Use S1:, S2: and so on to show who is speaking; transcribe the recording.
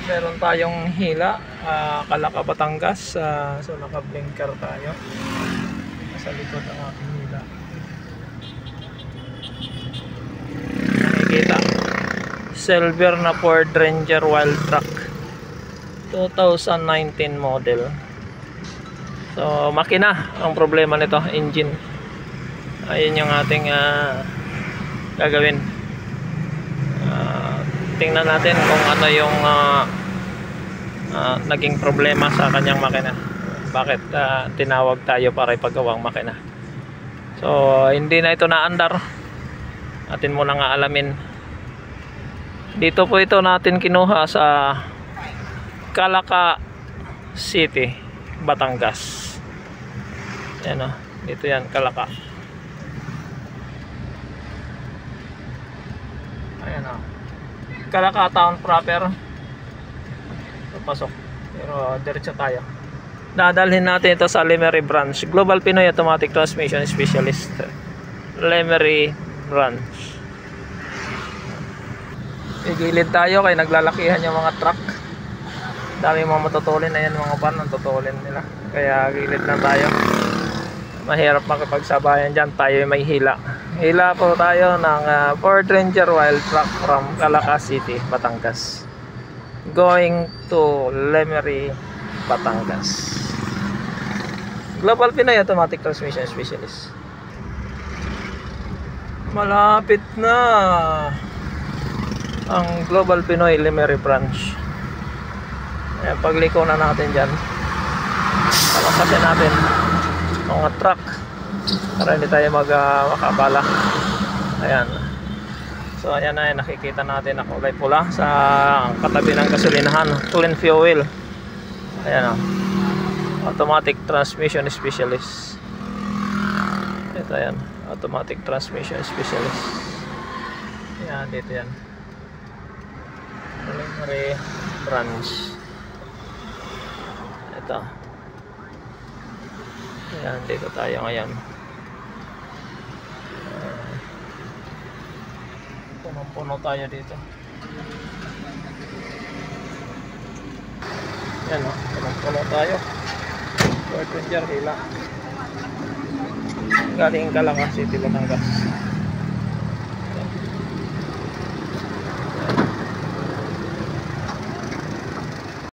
S1: Meron tayong hila, Calaca, Batangas. So naka-blinker tayo. Nasa likod ang aking hila. Nakikita. Silver na Ford Ranger Wild Truck 2019 model. So makina ang problema nito, engine. Ayun yung ating gagawin. Tingnan natin kung ano yung naging problema sa kanyang makina. Bakit tinawag tayo para ipagawang makina. So hindi na ito naandar. Atin muna nga alamin. Dito po ito natin kinuha sa Calaca City, Batangas. Ayan o, dito yan, Calaca. Ayan o, Calaca town proper. Papasok, pero diretso tayo. Dadalhin natin ito sa Lemery branch, Global Pinoy Automatic Transmission Specialist, Lemery branch. Igilid tayo kay naglalakihan yung mga truck. Dami mga matutulin. Ayan mga pan, ang tutulin nila. Kaya gilid lang tayo. Mahirap makipagsabayan dyan. Tayo may hila. Hila po tayo ng Ford Ranger Wild Truck from Calaca City, Batangas, going to Lemery, Batangas. Global Pinoy Automatic Transmission Specialist. Malapit na ang Global Pinoy Lemery branch. Ayan, pagliko na natin dyan, palakasin natin mga truck para hindi tayo makabala. Ayan. So ayan na, nakikita natin na kulay pula sa katabi ng gasolinahan, clean fuel. Ayan o, Automatic Transmission Specialist. Ito yan, Automatic Transmission Specialist. Ayan, dito yan, Lemery branch. Ito. Ayan, dito tayo ngayon. Punong-puno tayo dito. Ayan o, punong-puno tayo. Ford Ranger hila. Galing Calaca City, Batangas.